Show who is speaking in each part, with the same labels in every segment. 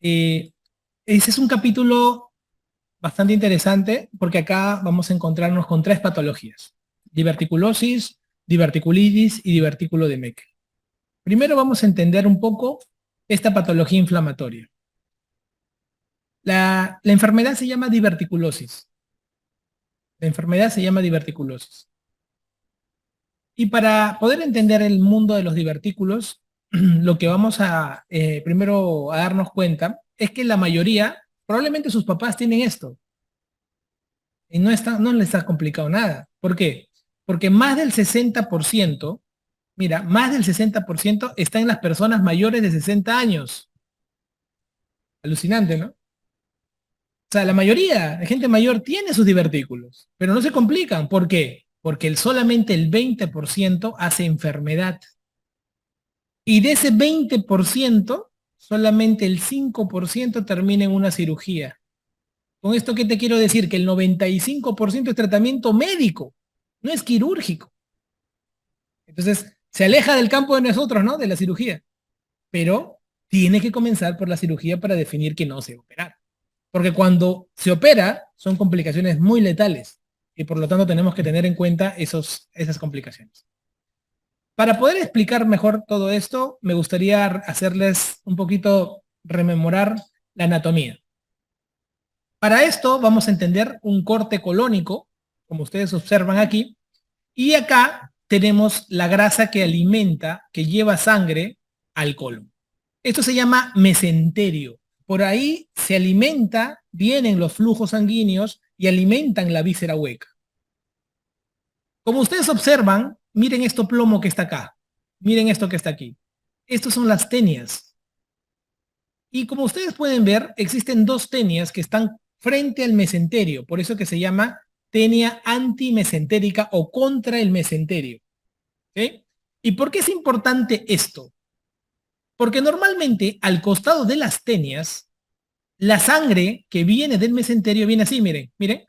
Speaker 1: Eh, Ese es un capítulo bastante interesante porque acá vamos a encontrarnos con tres patologías: diverticulosis, diverticulitis y divertículo de Meckel. Primero vamos a entender un poco esta patología inflamatoria. La enfermedad se llama diverticulosis. La enfermedad se llama diverticulosis. Y para poder entender el mundo de los divertículos, lo que vamos a primero a darnos cuenta es que la mayoría, probablemente sus papás tienen esto, y no les ha complicado nada. ¿Por qué? Porque más del 60%, mira, más del 60% está en las personas mayores de 60 años. Alucinante, ¿no? O sea, la mayoría de gente mayor tiene sus divertículos, pero no se complican. ¿Por qué? Porque solamente el 20% hace enfermedad. Y de ese 20%, solamente el 5% termina en una cirugía. ¿Con esto qué te quiero decir? Que el 95% es tratamiento médico, no es quirúrgico. Entonces, se aleja del campo de nosotros, ¿no? De la cirugía. Pero tiene que comenzar por la cirugía para definir que no se operar. Porque cuando se opera, son complicaciones muy letales. Y por lo tanto tenemos que tener en cuenta esas complicaciones. Para poder explicar mejor todo esto, me gustaría hacerles un poquito rememorar la anatomía. Para esto vamos a entender un corte colónico, como ustedes observan aquí, y acá tenemos la grasa que alimenta, que lleva sangre al colon. Esto se llama mesenterio. Por ahí se alimenta, vienen los flujos sanguíneos y alimentan la víscera hueca. Como ustedes observan, miren esto plomo que está acá. Miren esto que está aquí. Estos son las tenias. Y como ustedes pueden ver, existen dos tenias que están frente al mesenterio, por eso que se llama tenia antimesentérica o contra el mesenterio. ¿Ok? ¿Y por qué es importante esto? Porque normalmente al costado de las tenias, la sangre que viene del mesenterio viene así, miren, miren,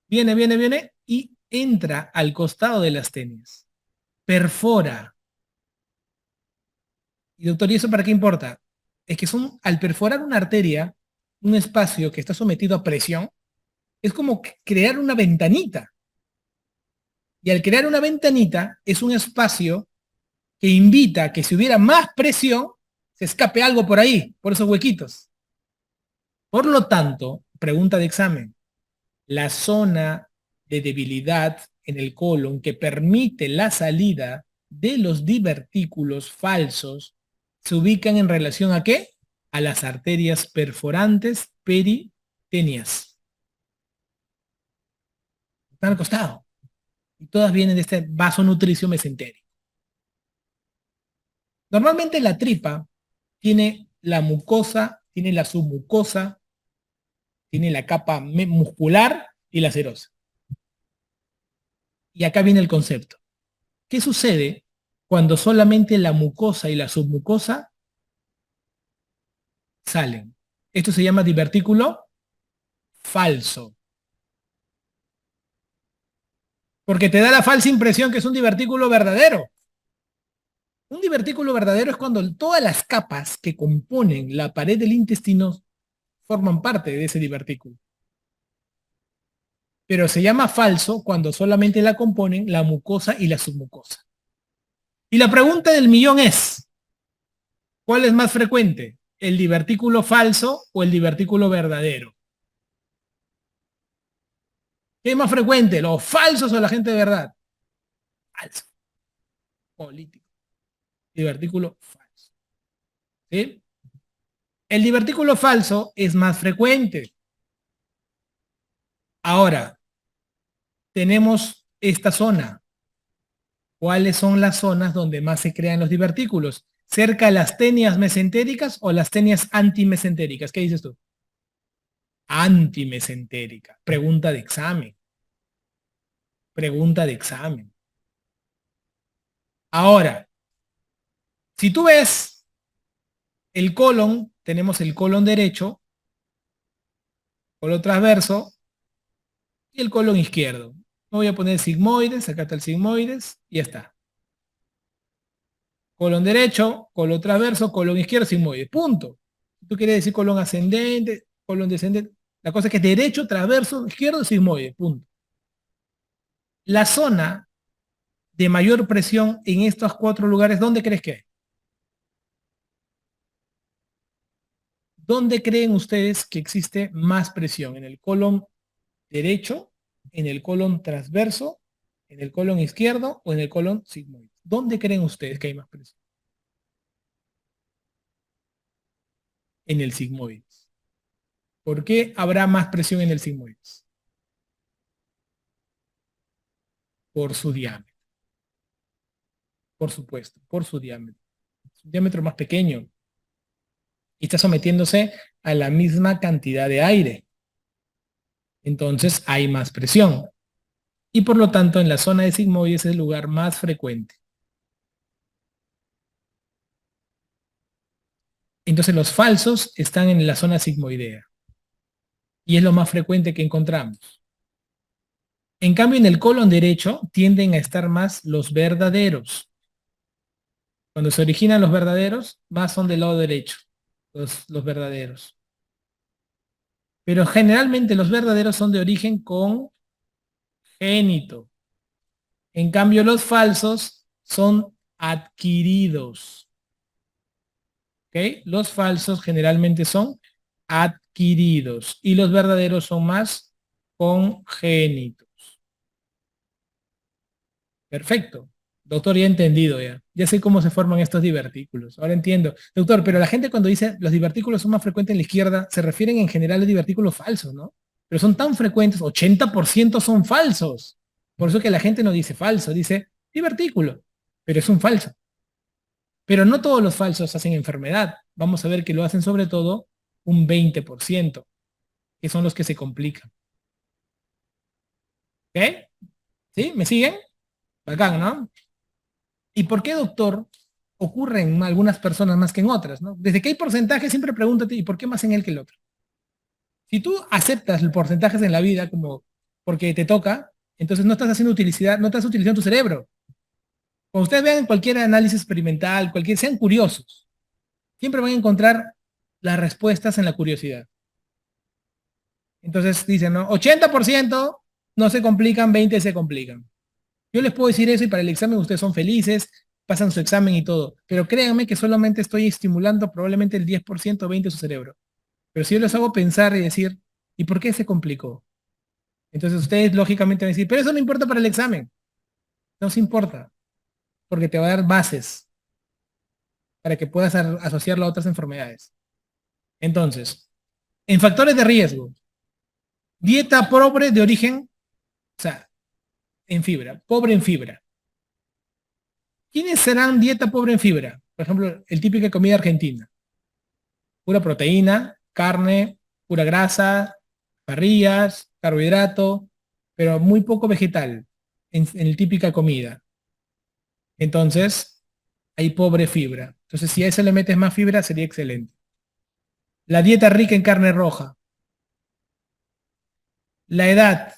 Speaker 1: viene y entra al costado de las tenias, perfora. Y doctor, ¿y eso para qué importa? Es que al perforar una arteria, un espacio que está sometido a presión, es como crear una ventanita. Y al crear una ventanita, es un espacio que invita a que si hubiera más presión, se escape algo por ahí, por esos huequitos. Por lo tanto, pregunta de examen, la zona de debilidad en el colon que permite la salida de los divertículos falsos se ubican en relación ¿a qué? A las arterias perforantes peritenias. Están al costado. Y todas vienen de este vaso nutricio mesentérico. Normalmente la tripa tiene la mucosa, tiene la submucosa, tiene la capa muscular y la serosa. Y acá viene el concepto. ¿Qué sucede cuando solamente la mucosa y la submucosa salen? Esto se llama divertículo falso. Porque te da la falsa impresión que es un divertículo verdadero. Un divertículo verdadero es cuando todas las capas que componen la pared del intestino forman parte de ese divertículo. Pero se llama falso cuando solamente la componen la mucosa y la submucosa. Y la pregunta del millón es, ¿cuál es más frecuente? ¿El divertículo falso o el divertículo verdadero? ¿Qué es más frecuente? ¿Los falsos o la gente de verdad? Falso. Político. Divertículo falso. ¿Sí? El divertículo falso es más frecuente. Ahora, tenemos esta zona. ¿Cuáles son las zonas donde más se crean los divertículos? ¿Cerca de las tenias mesentéricas o las tenias antimesentéricas? ¿Qué dices tú? Antimesentérica. Pregunta de examen. Pregunta de examen. Ahora, si tú ves el colon, tenemos el colon derecho, colon transverso y el colon izquierdo. Me voy a poner sigmoides, acá está el sigmoides y ya está. Colon derecho, colon transverso, colon izquierdo, sigmoide. Punto. Tú quieres decir colon ascendente, colon descendente. La cosa es que es derecho, transverso, izquierdo, sigmoide, punto. La zona de mayor presión en estos cuatro lugares, ¿dónde crees que hay? ¿Dónde creen ustedes que existe más presión? ¿En el colon derecho, en el colon transverso, en el colon izquierdo o en el colon sigmoide? ¿Dónde creen ustedes que hay más presión? En el sigmoide. ¿Por qué habrá más presión en el sigmoide? Por su diámetro, por supuesto, por su diámetro. Es un diámetro más pequeño y está sometiéndose a la misma cantidad de aire. Entonces hay más presión. Y por lo tanto, en la zona de sigmoide es el lugar más frecuente. Entonces los falsos están en la zona sigmoidea. Y es lo más frecuente que encontramos. En cambio, en el colon derecho tienden a estar más los verdaderos. Cuando se originan los verdaderos, más son del lado derecho, los verdaderos. Pero generalmente los verdaderos son de origen congénito. En cambio, los falsos son adquiridos. ¿Ok? Los falsos generalmente son adquiridos y los verdaderos son más congénitos. Perfecto. Doctor, ya he entendido ya. Ya sé cómo se forman estos divertículos. Ahora entiendo. Doctor, pero la gente cuando dice los divertículos son más frecuentes en la izquierda, se refieren en general a divertículos falsos, ¿no? Pero son tan frecuentes, 80% son falsos. Por eso que la gente no dice falso, dice divertículo, pero es un falso. Pero no todos los falsos hacen enfermedad. Vamos a ver que lo hacen sobre todo un 20%, que son los que se complican. ¿Ok? ¿Sí? ¿Me siguen? Bacán, ¿no? ¿Y por qué, doctor, ocurre en algunas personas más que en otras, ¿no? Desde que hay porcentajes, siempre pregúntate, ¿y por qué más en él que el otro? Si tú aceptas los porcentajes en la vida como porque te toca, entonces no estás haciendo utilidad, no estás utilizando tu cerebro. Cuando ustedes vean cualquier análisis experimental, sean curiosos, siempre van a encontrar las respuestas en la curiosidad. Entonces dicen, ¿no? 80% no se complican, 20 se complican. Yo les puedo decir eso y para el examen ustedes son felices, pasan su examen y todo, pero créanme que solamente estoy estimulando probablemente el 10% o 20% de su cerebro. Pero si yo les hago pensar y decir, ¿y por qué se complicó? Entonces ustedes lógicamente van a decir, pero eso no importa para el examen. No se importa, porque te va a dar bases para que puedas asociarlo a otras enfermedades. Entonces, en factores de riesgo, dieta pobre de origen, o sea, en fibra, pobre en fibra. ¿Quiénes serán dieta pobre en fibra? Por ejemplo, el típico de comida argentina. Pura proteína, carne, pura grasa, parrillas, carbohidrato, pero muy poco vegetal en el típica comida. Entonces, hay pobre fibra. Entonces, si a eso le metes más fibra, sería excelente. La dieta rica en carne roja. La edad.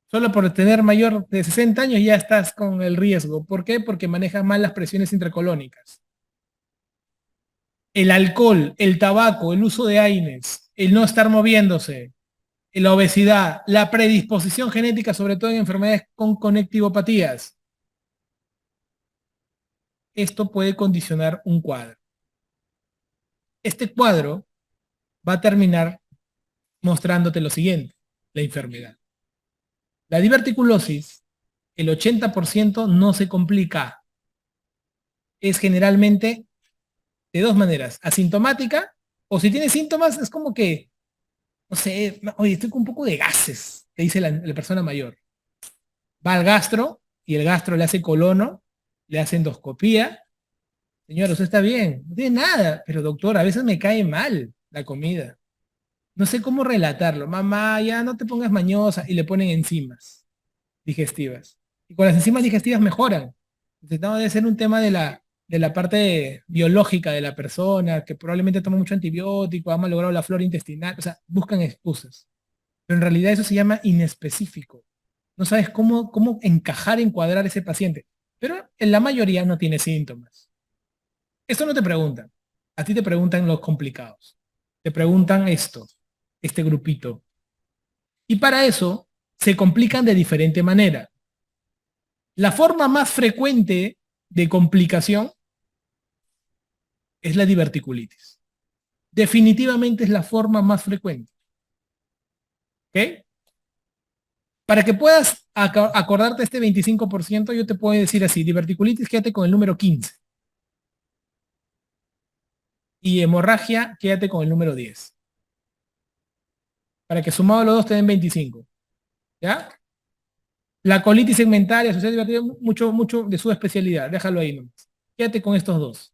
Speaker 1: Solo por tener mayor de 60 años ya estás con el riesgo. ¿Por qué? Porque manejas mal las presiones intracolónicas. El alcohol, el tabaco, el uso de AINES, el no estar moviéndose, la obesidad, la predisposición genética, sobre todo en enfermedades con conectivopatías. Esto puede condicionar un cuadro. Este cuadro va a terminar mostrándote lo siguiente, la enfermedad. La diverticulosis, el 80% no se complica. Es generalmente de dos maneras, asintomática, o si tiene síntomas, es como que, no sé, oye, estoy con un poco de gases, te dice la persona mayor. Va al gastro y el gastro le hace colono, le hace endoscopía. Señor, usted está bien, no tiene nada, pero doctor, a veces me cae mal la comida. No sé cómo relatarlo. Mamá, ya no te pongas mañosa y le ponen enzimas digestivas. Y con las enzimas digestivas mejoran. Entonces, no, debe ser un tema de la parte biológica de la persona, que probablemente toma mucho antibiótico, ha malogrado la flora intestinal, o sea, buscan excusas. Pero en realidad eso se llama inespecífico. No sabes cómo encajar, encuadrar ese paciente. Pero en la mayoría no tiene síntomas. Esto no te preguntan. A ti te preguntan los complicados. Te preguntan esto, este grupito. Y para eso se complican de diferente manera. La forma más frecuente de complicación es la diverticulitis. Definitivamente es la forma más frecuente. ¿Ok? Para que puedas acordarte este 25%, yo te puedo decir así, diverticulitis, quédate con el número 15. Y hemorragia, quédate con el número 10. Para que sumado los dos te den 25. ¿Ya? La colitis segmentaria, asociada divertida, mucho de su especialidad. Déjalo ahí nomás. Quédate con estos dos.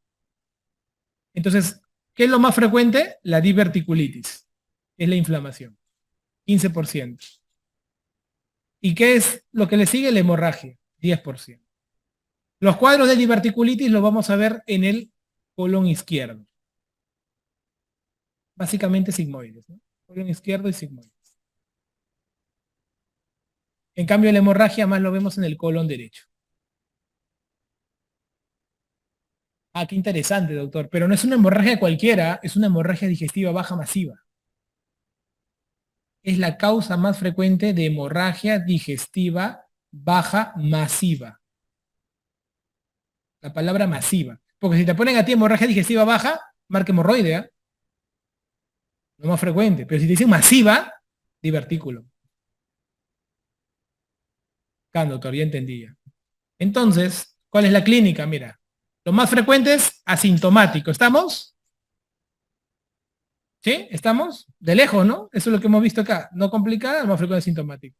Speaker 1: Entonces, ¿qué es lo más frecuente? La diverticulitis. Es la inflamación. 15%. ¿Y qué es lo que le sigue? La hemorragia. 10%. Los cuadros de diverticulitis los vamos a ver en el colon izquierdo. Básicamente sigmoides, ¿no? Colon izquierdo y sigmoides. En cambio, la hemorragia más lo vemos en el colon derecho. Ah, qué interesante, doctor. Pero no es una hemorragia cualquiera, es una hemorragia digestiva baja masiva. Es la causa más frecuente de hemorragia digestiva baja masiva. La palabra masiva. Porque si te ponen a ti hemorragia digestiva baja, marca hemorroidea. Lo más frecuente. Pero si te dicen masiva, divertículo. Doctor, ya entendía. Entonces, ¿cuál es la clínica? Mira, lo más frecuente es asintomático. ¿Estamos? ¿Sí? ¿Estamos? De lejos, ¿no? Eso es lo que hemos visto acá. No complicada, lo más frecuente es asintomático.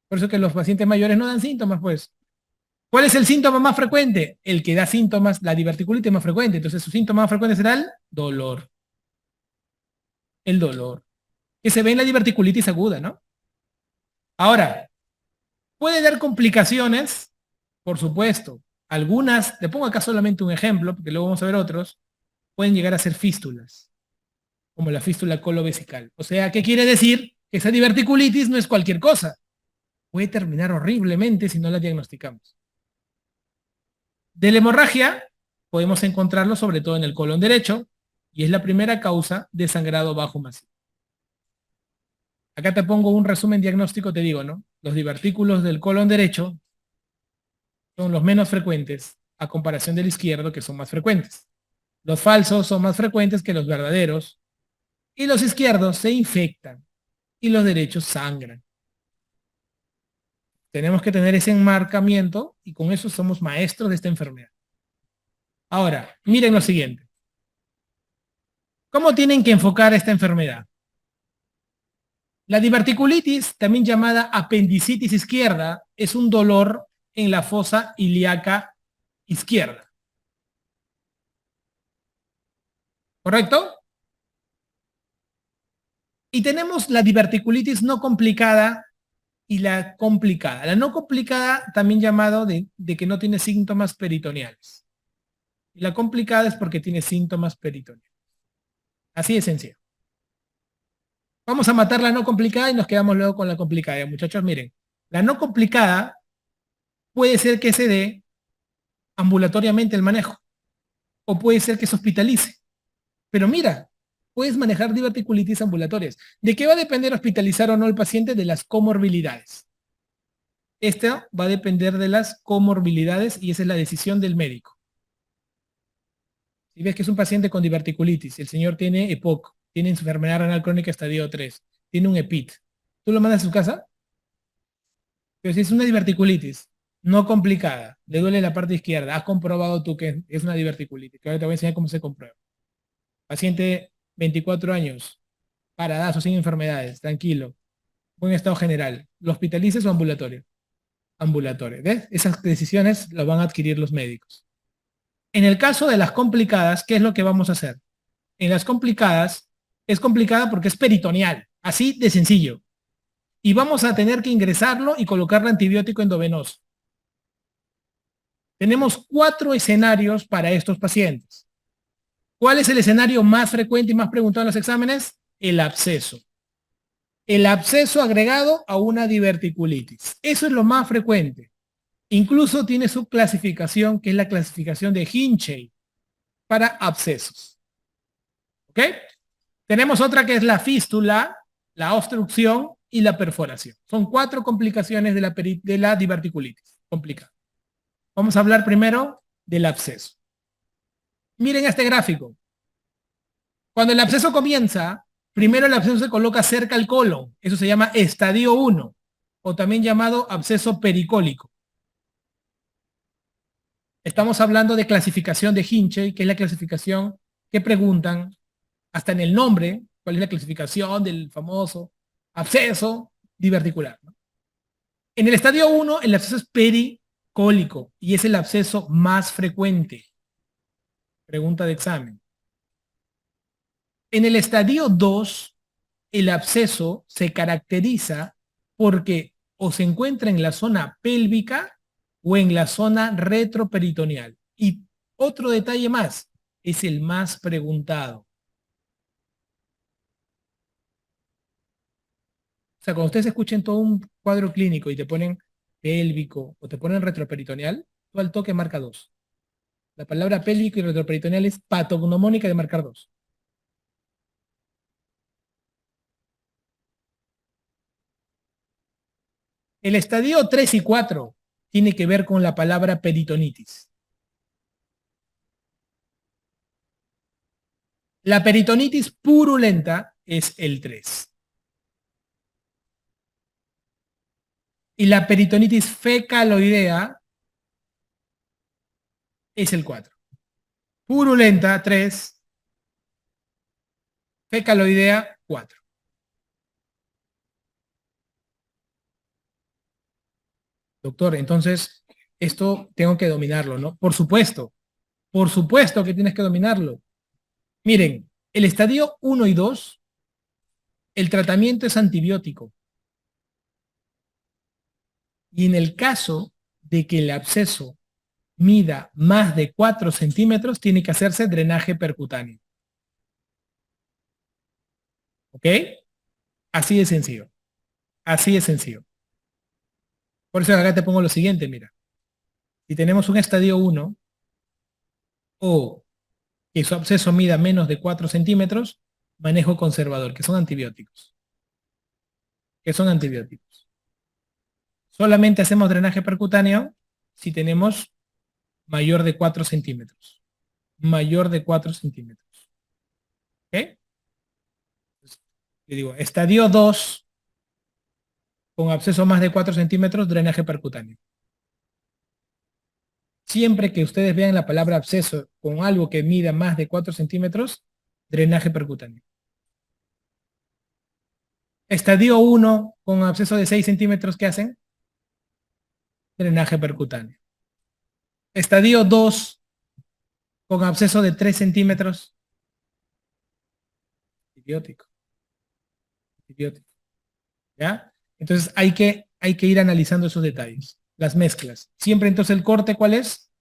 Speaker 1: Por eso que los pacientes mayores no dan síntomas, pues. ¿Cuál es el síntoma más frecuente? El que da síntomas, la diverticulitis más frecuente. Entonces, su síntoma más frecuente será el dolor. El dolor. Que se ve en la diverticulitis aguda, ¿no? Ahora, puede dar complicaciones, por supuesto. Algunas, le pongo acá solamente un ejemplo, porque luego vamos a ver otros, pueden llegar a ser fístulas, como la fístula colovesical. O sea, ¿qué quiere decir? Que esa diverticulitis no es cualquier cosa. Puede terminar horriblemente si no la diagnosticamos. De la hemorragia, podemos encontrarlo sobre todo en el colon derecho, y es la primera causa de sangrado bajo masivo. Acá te pongo un resumen diagnóstico, te digo, ¿no? Los divertículos del colon derecho son los menos frecuentes a comparación del izquierdo, que son más frecuentes. Los falsos son más frecuentes que los verdaderos, y los izquierdos se infectan, y los derechos sangran. Tenemos que tener ese enmarcamiento, y con eso somos maestros de esta enfermedad. Ahora, miren lo siguiente. ¿Cómo tienen que enfocar esta enfermedad? La diverticulitis, también llamada apendicitis izquierda, es un dolor en la fosa ilíaca izquierda. ¿Correcto? Y tenemos la diverticulitis no complicada y la complicada. La no complicada, también llamado de que no tiene síntomas peritoneales. Y la complicada es porque tiene síntomas peritoneales. Así de sencillo. Vamos a matar la no complicada y nos quedamos luego con la complicada. Muchachos, miren, la no complicada puede ser que se dé ambulatoriamente el manejo, o puede ser que se hospitalice. Pero mira, puedes manejar diverticulitis ambulatorias. ¿De qué va a depender hospitalizar o no el paciente? De las comorbilidades. Esto va a depender de las comorbilidades y esa es la decisión del médico. Si ves que es un paciente con diverticulitis, el señor tiene EPOC, tiene enfermedad renal crónica estadio 3, tiene un EPIT, ¿tú lo mandas a su casa? Pero si es una diverticulitis no complicada, le duele la parte izquierda, has comprobado tú que es una diverticulitis, que ahora te voy a enseñar cómo se comprueba. Paciente 24 años, paradazo, sin enfermedades, tranquilo, buen estado general, ¿lo hospitalices o ambulatorio? Ambulatorio, ¿ves? Esas decisiones las van a adquirir los médicos. En el caso de las complicadas, ¿qué es lo que vamos a hacer? En las complicadas, es complicada porque es peritoneal, así de sencillo. Y vamos a tener que ingresarlo y colocarle antibiótico endovenoso. Tenemos 4 escenarios para estos pacientes. ¿Cuál es el escenario más frecuente y más preguntado en los exámenes? El absceso. El absceso agregado a una diverticulitis. Eso es lo más frecuente. Incluso tiene su clasificación, que es la clasificación de Hinchey para abscesos. Tenemos otra que es la fístula, la obstrucción y la perforación. Son 4 complicaciones de la diverticulitis. Complicada. Vamos a hablar primero del absceso. Miren este gráfico. Cuando el absceso comienza, primero el absceso se coloca cerca al colon. Eso se llama estadio 1, o también llamado absceso pericólico. Estamos hablando de clasificación de Hinchey, que es la clasificación que preguntan, hasta en el nombre, cuál es la clasificación del famoso absceso diverticular, ¿no? En el estadio 1, el absceso es pericólico y es el absceso más frecuente. Pregunta de examen. En el estadio 2, el absceso se caracteriza porque o se encuentra en la zona pélvica o en la zona retroperitoneal. Y otro detalle más, es el más preguntado. O sea, cuando ustedes escuchen todo un cuadro clínico y te ponen pélvico o te ponen retroperitoneal, tú al toque marca 2. La palabra pélvico y retroperitoneal es patognomónica de marcar 2. El estadio 3 y 4 tiene que ver con la palabra peritonitis. La peritonitis purulenta es el 3. Y la peritonitis fecaloidea es el 4. Purulenta, 3. Fecaloidea, 4. Doctor, entonces, esto tengo que dominarlo, ¿no? Por supuesto que tienes que dominarlo. Miren, el estadio 1 y 2, el tratamiento es antibiótico. Y en el caso de que el absceso mida más de 4 centímetros, tiene que hacerse drenaje percutáneo. ¿Ok? Así de sencillo. Así de sencillo. Por eso acá te pongo lo siguiente, mira. Si tenemos un estadio 1 o que su absceso mida menos de 4 centímetros, manejo conservador, que son antibióticos. Solamente hacemos drenaje percutáneo si tenemos mayor de 4 centímetros. Mayor de 4 centímetros. ¿Ok? Le digo, estadio 2, con absceso más de 4 centímetros, drenaje percutáneo. Siempre que ustedes vean la palabra absceso con algo que mida más de 4 centímetros, drenaje percutáneo. Estadio 1, con absceso de 6 centímetros, ¿qué hacen? Drenaje percutáneo. Estadio 2, con absceso de 3 centímetros, antibiótico. ¿Ya? Entonces hay que ir analizando esos detalles, las mezclas. Siempre entonces el corte, ¿cuál es?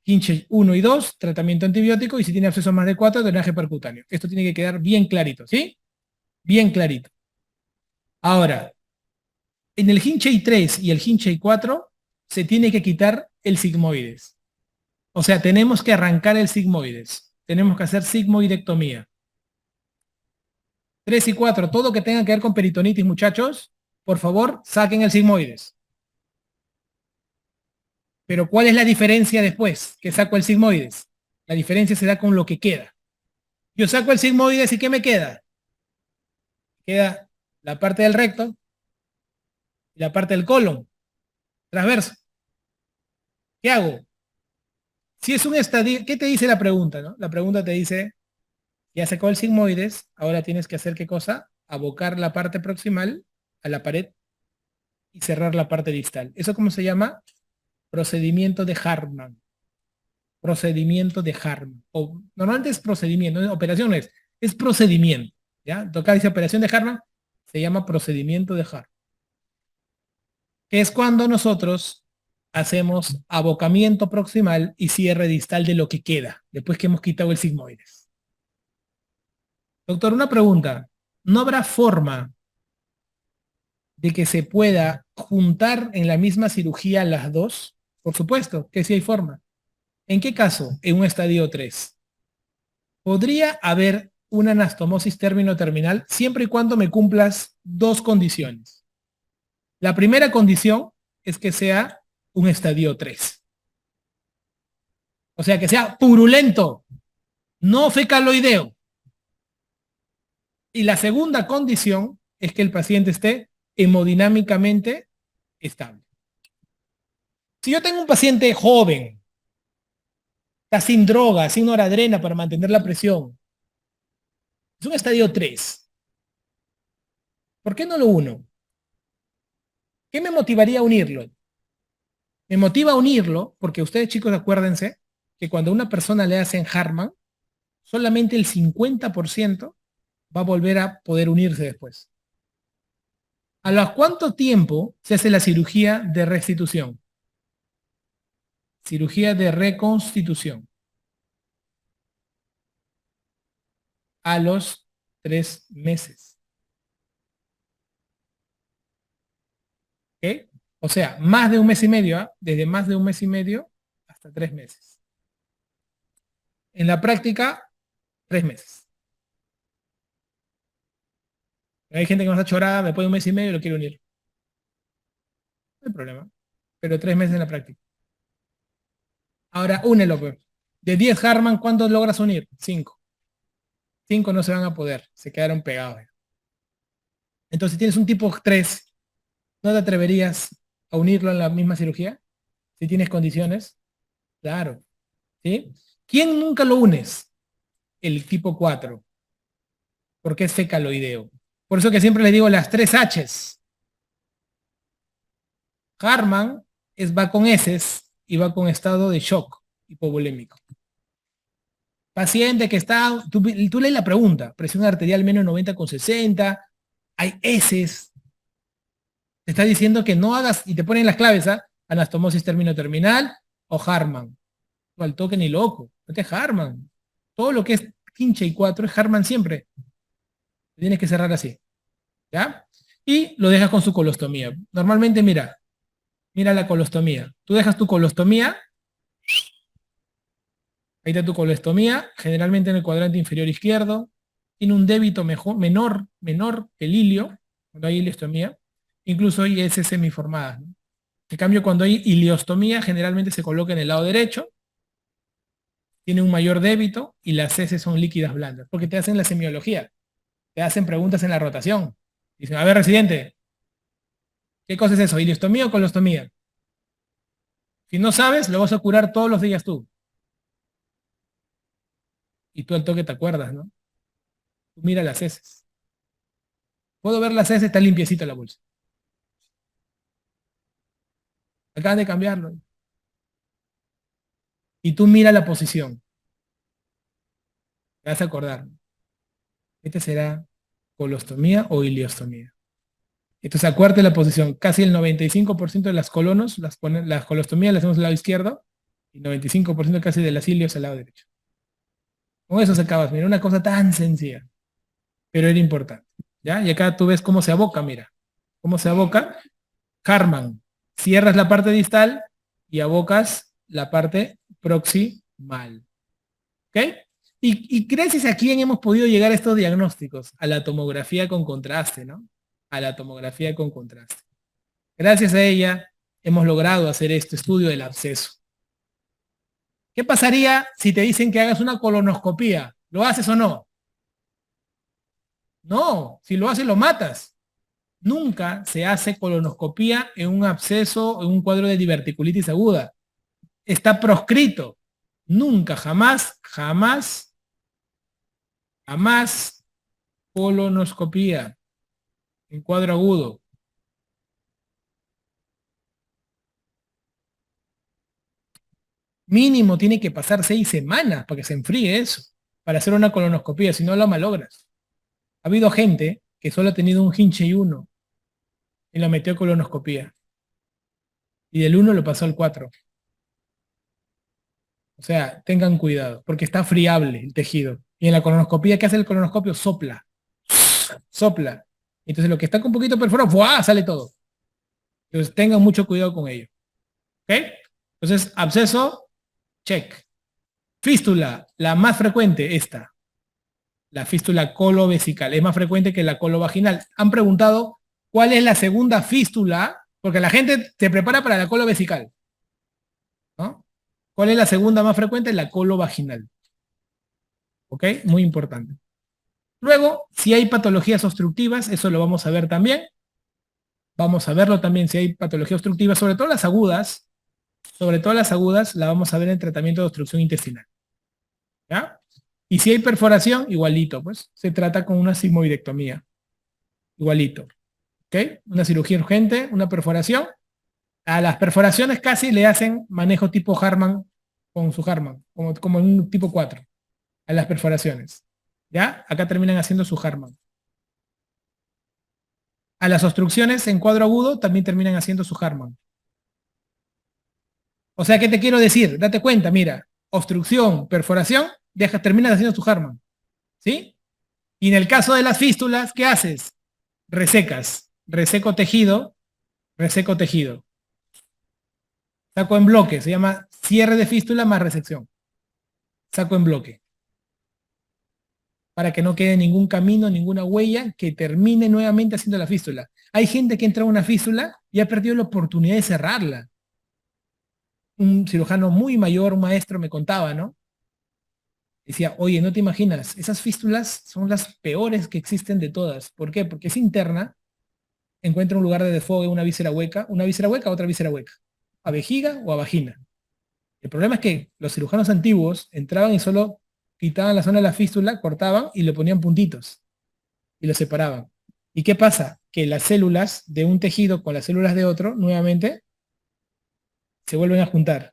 Speaker 1: Hinchey 1 y 2, tratamiento antibiótico, y si tiene absceso más de 4, drenaje percutáneo. Esto tiene que quedar bien clarito, ¿sí? Bien clarito. Ahora, en el Hinchey 3 y el Hinchey 4 se tiene que quitar el sigmoides. O sea, tenemos que arrancar el sigmoides. Tenemos que hacer sigmoidectomía. 3 y 4, todo que tenga que ver con peritonitis, muchachos, por favor, saquen el sigmoides. Pero ¿cuál es la diferencia después que saco el sigmoides? La diferencia se da con lo que queda. Yo saco el sigmoides y ¿qué me queda? Queda la parte del recto y la parte del colon, transverso. ¿Qué hago? Si es un estadio, ¿qué te dice la pregunta, no? La pregunta te dice, ya sacó el sigmoides, ahora tienes que hacer ¿qué cosa? Abocar la parte proximal a la pared y cerrar la parte distal. ¿Eso cómo se llama? Procedimiento de Hartmann. Procedimiento de Hartmann. O, normalmente es procedimiento, operación no es procedimiento. ¿Ya? Acá dice operación de Hartmann, se llama procedimiento de Hartmann. Que es cuando nosotros hacemos abocamiento proximal y cierre distal de lo que queda, después que hemos quitado el sigmoides. Doctor, una pregunta. ¿No habrá forma de que se pueda juntar en la misma cirugía las dos? Por supuesto que sí hay forma. ¿En qué caso? En un estadio 3. ¿Podría haber una anastomosis término-terminal siempre y cuando me cumplas dos condiciones. La primera condición es que sea un estadio 3. O sea, que sea purulento, no fecaloideo. Y la segunda condición es que el paciente esté hemodinámicamente estable. Si yo tengo un paciente joven, está sin droga, sin noradrena para mantener la presión, es un estadio 3. ¿Por qué no lo uno? ¿Qué me motivaría a unirlo? Me motiva a unirlo porque ustedes, chicos, acuérdense que cuando a una persona le hacen Hartmann, solamente el 50% va a volver a poder unirse después. ¿A los cuánto tiempo se hace la cirugía de restitución? Cirugía de reconstitución. A los 3 meses. ¿Ok? O sea, más de un mes y medio, ¿eh? Desde más de un mes y medio hasta 3 meses. En la práctica, 3 meses. Hay gente que no está chorada, me pone un mes y medio y lo quiere unir. No hay problema. Pero 3 meses en la práctica. Ahora, únelo, pues. De 10 Hartmann, ¿cuántos logras unir? 5. 5 no se van a poder, se quedaron pegados. Entonces, si tienes un tipo 3, ¿no te atreverías a unirlo en la misma cirugía? Si tienes condiciones. Claro. ¿Sí? ¿Quién nunca lo unes? El tipo 4. Porque es fecaloideo. Por eso que siempre les digo las 3 Hs. Hartmann va con heces y va con estado de shock hipovolémico. Paciente que está, tú lees la pregunta, presión arterial menos 90/60, hay heces. Te está diciendo que no hagas, y te ponen las claves, ¿ah? Anastomosis término-terminal o Hartmann. No al toque ni loco, este es Hartmann. Todo lo que es 15 y 4 es Hartmann siempre. Tienes que cerrar así, ¿ya? Y lo dejas con su colostomía. Normalmente, mira la colostomía. Tú dejas tu colostomía, ahí está tu colostomía, generalmente en el cuadrante inferior izquierdo, tiene un débito menor que el ilio, cuando hay iliostomía, incluso hay heces semiformadas, ¿no? En cambio, cuando hay iliostomía, generalmente se coloca en el lado derecho, tiene un mayor débito y las heces son líquidas blandas, porque te hacen la semiología, te hacen preguntas en la rotación. Dicen, a ver, residente, ¿qué cosa es eso? ¿Iliostomía o colostomía? Si no sabes, lo vas a curar todos los días tú. Y tú al toque te acuerdas, ¿no? Tú mira las heces. Puedo ver las heces, está limpiecita la bolsa. Acaban de cambiarlo. Y tú mira la posición. Te vas a acordar. Este será colostomía o iliostomía. Entonces acuérdate la posición. Casi el 95% de las colonos, las colostomías las hacemos al lado izquierdo y 95% casi de las ilios al lado derecho. Con eso se acabas. Mira, una cosa tan sencilla, pero era importante. ¿Ya? Y acá tú ves cómo se aboca, mira. ¿Cómo se aboca? Hartmann. Cierras la parte distal y abocas la parte proximal. ¿Ok? Y gracias a quién hemos podido llegar a estos diagnósticos, a la tomografía con contraste, ¿no? A la tomografía con contraste. Gracias a ella hemos logrado hacer este estudio del absceso. ¿Qué pasaría si te dicen que hagas una colonoscopía? ¿Lo haces o no? No, si lo haces lo matas. Nunca se hace colonoscopía en un absceso o en un cuadro de diverticulitis aguda. Está proscrito. Nunca, jamás, jamás, jamás colonoscopía en cuadro agudo. Mínimo tiene que pasar 6 semanas para que se enfríe eso, para hacer una colonoscopía, si no lo malogras. Ha habido gente que solo ha tenido un hinche y uno y lo metió a colonoscopía. Y del 1 lo pasó al 4. O sea, tengan cuidado, porque está friable el tejido. Y en la colonoscopía, ¿qué hace el colonoscopio? Sopla. Sopla. Entonces lo que está con un poquito perforado, ¡buah! Sale todo. Entonces tengan mucho cuidado con ello. ¿Ok? Entonces, absceso, check. Fístula, la más frecuente, esta. La fístula colovesical es más frecuente que la colovaginal. Han preguntado cuál es la segunda fístula, porque la gente se prepara para la colovesical, ¿no? ¿Cuál es la segunda más frecuente? La colovaginal. ¿Ok? Muy importante. Luego, si hay patologías obstructivas, eso lo vamos a ver también. Vamos a verlo también si hay patologías obstructivas, sobre todo las agudas, la vamos a ver en tratamiento de obstrucción intestinal. ¿Ya? Y si hay perforación, igualito, pues, se trata con una sigmoidectomía. Igualito. ¿Ok? Una cirugía urgente, una perforación. A las perforaciones casi le hacen manejo tipo Harman con su Harman, como en un tipo 4. A las perforaciones. ¿Ya? Acá terminan haciendo su Harman. A las obstrucciones en cuadro agudo también terminan haciendo su Harman. O sea, ¿qué te quiero decir? Date cuenta, mira, obstrucción, perforación, terminas haciendo tu Harman. ¿Sí? Y en el caso de las fístulas, ¿qué haces? Resecas. Reseco tejido. Saco en bloque, se llama cierre de fístula más resección. Saco en bloque. Para que no quede ningún camino, ninguna huella que termine nuevamente haciendo la fístula. Hay gente que entra a una fístula y ha perdido la oportunidad de cerrarla. Un cirujano muy mayor, un maestro, me contaba, ¿no? Decía, oye, no te imaginas, esas fístulas son las peores que existen de todas. ¿Por qué? Porque es interna, encuentra un lugar de desfogue, una víscera hueca, otra víscera hueca. A vejiga o a vagina. El problema es que los cirujanos antiguos entraban y solo quitaban la zona de la fístula, cortaban y le ponían puntitos y lo separaban. ¿Y qué pasa? Que las células de un tejido con las células de otro, nuevamente, se vuelven a juntar.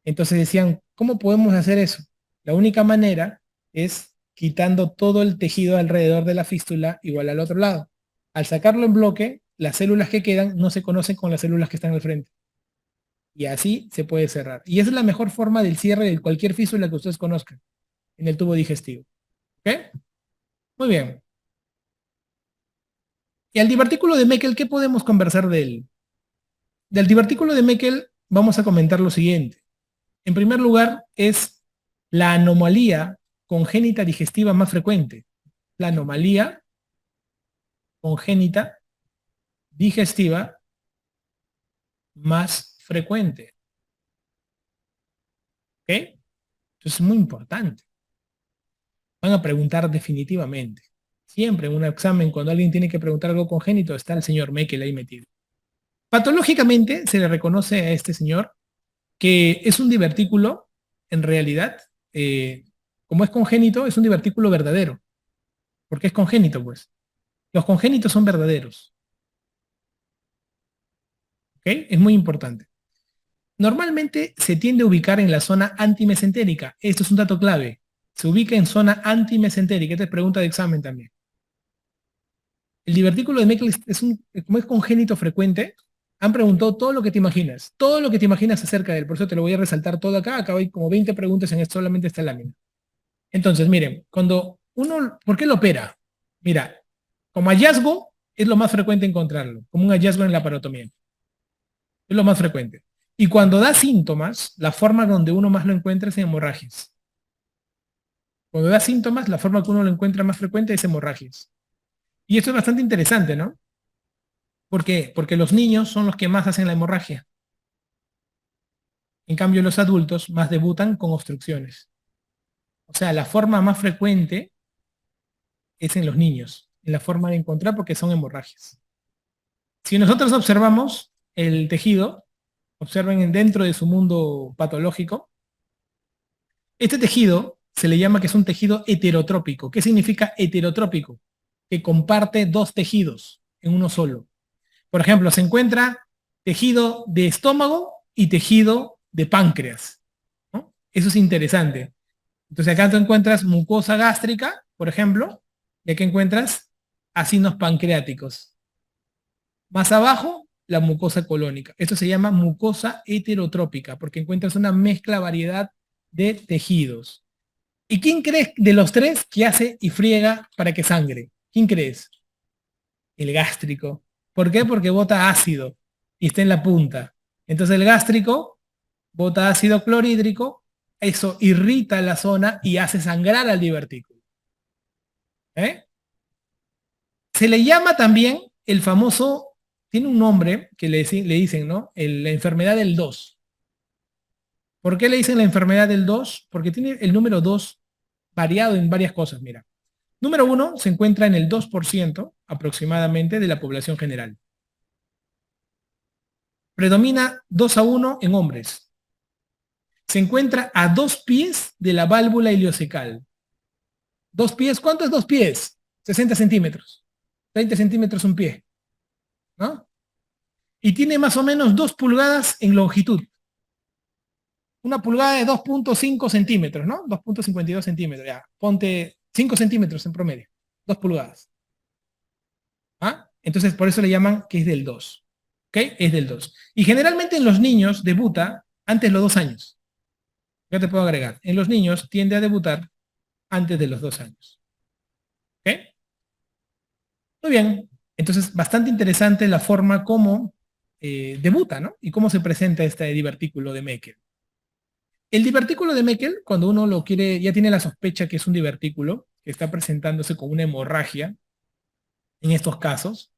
Speaker 1: Entonces decían, ¿cómo podemos hacer eso? La única manera es quitando todo el tejido alrededor de la fístula igual al otro lado. Al sacarlo en bloque, las células que quedan no se conocen con las células que están al frente. Y así se puede cerrar. Y esa es la mejor forma del cierre de cualquier fístula que ustedes conozcan en el tubo digestivo. ¿Ok? Muy bien. Y al divertículo de Meckel, ¿qué podemos conversar de él? Del divertículo de Meckel vamos a comentar lo siguiente. En primer lugar, es la anomalía congénita digestiva más frecuente. La anomalía congénita digestiva más frecuente. ¿Ok? Entonces es muy importante. Van a preguntar definitivamente. Siempre en un examen, cuando alguien tiene que preguntar algo congénito, está el señor Meckel ahí metido. Patológicamente se le reconoce a este señor que es un divertículo, en realidad, como es congénito, es un divertículo verdadero. Porque es congénito, pues. Los congénitos son verdaderos. ¿Ok? Es muy importante. Normalmente se tiende a ubicar en la zona antimesentérica. Esto es un dato clave. Se ubica en zona antimesentérica. Esta es pregunta de examen también. El divertículo de Meckel como es congénito frecuente, han preguntado todo lo que te imaginas. Todo lo que te imaginas acerca de él. Por eso te lo voy a resaltar todo acá. Acá hay como 20 preguntas en solamente esta lámina. Entonces, miren, cuando uno, ¿por qué lo opera? Mira, como hallazgo es lo más frecuente encontrarlo, como un hallazgo en la parotomía. Es lo más frecuente. Y cuando da síntomas, la forma donde uno más lo encuentra es en hemorragias. Cuando da síntomas, la forma que uno lo encuentra más frecuente es hemorragias. Y esto es bastante interesante, ¿no? ¿Por qué? Porque los niños son los que más hacen la hemorragia. En cambio, los adultos más debutan con obstrucciones. O sea, la forma más frecuente es en los niños, en la forma de encontrar porque son hemorragias. Si nosotros observamos el tejido, observen dentro de su mundo patológico, este tejido se le llama que es un tejido heterotrópico. ¿Qué significa heterotrópico? Que comparte dos tejidos en uno solo. Por ejemplo, se encuentra tejido de estómago y tejido de páncreas, ¿no? Eso es interesante. Entonces acá tú encuentras mucosa gástrica, por ejemplo, y aquí encuentras acinos pancreáticos. Más abajo, la mucosa colónica. Esto se llama mucosa heterotrópica, porque encuentras una mezcla, variedad de tejidos. ¿Y quién crees de los tres que hace y friega para que sangre? ¿Quién crees? El gástrico. ¿Por qué? Porque bota ácido y está en la punta. Entonces el gástrico bota ácido clorhídrico, eso irrita la zona y hace sangrar al divertículo. ¿Eh? Se le llama también el famoso, tiene un nombre que le dicen, ¿no? La enfermedad del 2. ¿Por qué le dicen la enfermedad del 2? Porque tiene el número 2 variado en varias cosas, mira. Número 1 se encuentra en el 2% aproximadamente de la población general. Predomina 2-1 en hombres. Se encuentra a 2 pies de la válvula ileocecal. 2 pies, ¿cuánto es 2 pies? 60 centímetros. 20 centímetros un pie, ¿no? Y tiene más o menos 2 pulgadas en longitud. Una pulgada de 2.5 centímetros, ¿no? 2.52 centímetros, ya. Ponte 5 centímetros en promedio. 2 pulgadas. ¿Ah? Entonces, por eso le llaman que es del 2. ¿Ok? Es del 2. Y generalmente en los niños debuta antes de los 2 años. Ya te puedo agregar. En los niños tiende a debutar antes de los 2 años. ¿Ok? Muy bien. Entonces, bastante interesante la forma como debuta, ¿no? Y cómo se presenta este divertículo de Meckel. El divertículo de Meckel, cuando uno lo quiere, ya tiene la sospecha que es un divertículo, que está presentándose con una hemorragia, en estos casos,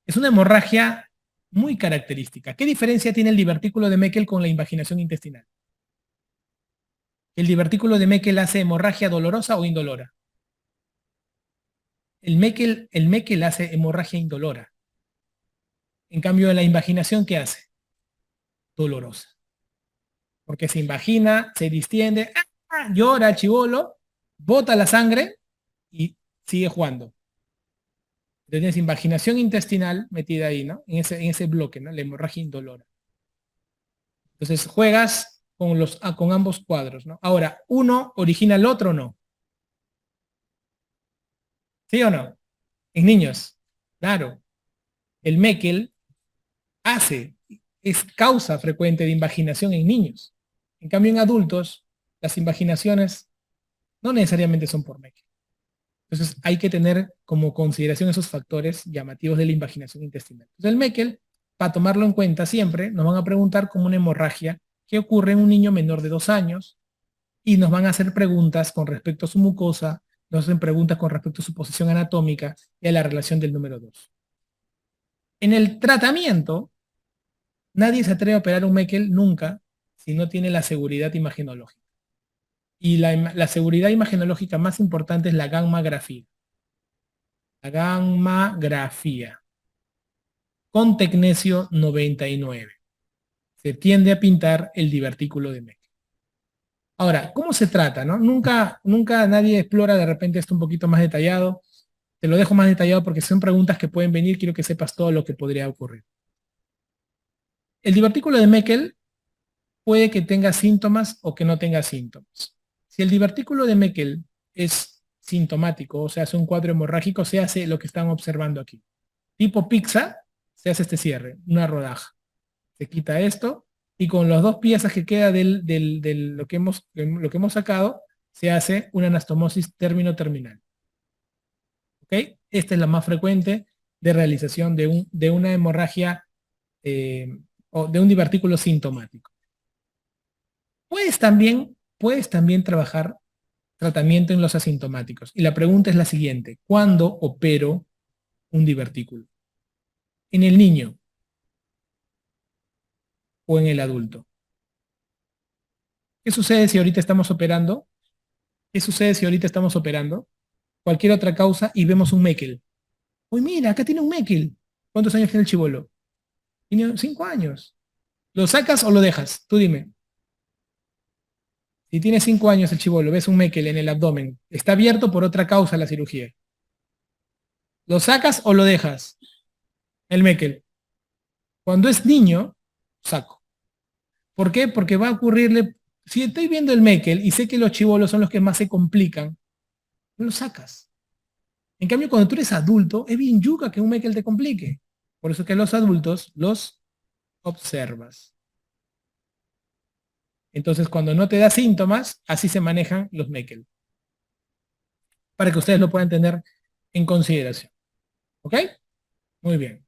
Speaker 1: es una hemorragia muy característica. ¿Qué diferencia tiene el divertículo de Meckel con la invaginación intestinal? ¿El divertículo de Meckel hace hemorragia dolorosa o indolora? El Meckel hace hemorragia indolora. En cambio, la invaginación, ¿qué hace? Dolorosa. Porque se invagina, se distiende, llora, chivolo, bota la sangre y sigue jugando. Tienes invaginación intestinal metida ahí, ¿no? En ese bloque, ¿no? La hemorragia indolora. Entonces juegas con ambos cuadros, ¿no? Ahora, uno origina el otro, ¿no? ¿Sí o no? En niños, claro. El Meckel es causa frecuente de invaginación en niños. En cambio, en adultos, las invaginaciones no necesariamente son por Meckel. Entonces hay que tener como consideración esos factores llamativos de la invaginación intestinal. Entonces el Meckel, para tomarlo en cuenta siempre, nos van a preguntar como una hemorragia que ocurre en un niño menor de 2 años y nos van a hacer preguntas con respecto a su mucosa, nos hacen preguntas con respecto a su posición anatómica y a la relación del número 2. En el tratamiento, nadie se atreve a operar un Meckel nunca si no tiene la seguridad imagenológica. Y la seguridad imagenológica más importante es la gammagrafía. La gammagrafía con tecnesio 99. Se tiende a pintar el divertículo de Meckel. Ahora, ¿cómo se trata? ¿No? Nunca nadie explora de repente esto un poquito más detallado. Te lo dejo más detallado porque son preguntas que pueden venir, quiero que sepas todo lo que podría ocurrir. El divertículo de Meckel puede que tenga síntomas o que no tenga síntomas. Si el divertículo de Meckel es sintomático, o sea, es un cuadro hemorrágico, se hace lo que están observando aquí. Tipo pizza, se hace este cierre, una rodaja. Se quita esto y con las 2 piezas que queda de lo que hemos sacado, se hace una anastomosis término-terminal. ¿Ok? Esta es la más frecuente de realización de una hemorragia o de un divertículo sintomático. Puedes también trabajar tratamiento en los asintomáticos. Y la pregunta es la siguiente: ¿cuándo opero un divertículo? ¿En el niño o en el adulto? ¿Qué sucede si ahorita estamos operando? ¿Qué sucede si ahorita estamos operando cualquier otra causa y vemos un Meckel? Uy, mira, acá tiene un Meckel. ¿Cuántos años tiene el chibolo? Tiene 5 años. ¿Lo sacas o lo dejas? Tú dime. Si tiene 5 años el chibolo, ves un Meckel en el abdomen, está abierto por otra causa la cirugía. ¿Lo sacas o lo dejas? El Meckel. Cuando es niño, saco. ¿Por qué? Porque va a ocurrirle, si estoy viendo el Meckel y sé que los chibolos son los que más se complican, no lo sacas. En cambio, cuando tú eres adulto, es bien yuca que un Meckel te complique. Por eso que los adultos los observas. Entonces, cuando no te da síntomas, así se manejan los Meckel. Para que ustedes lo puedan tener en consideración. ¿Ok? Muy bien.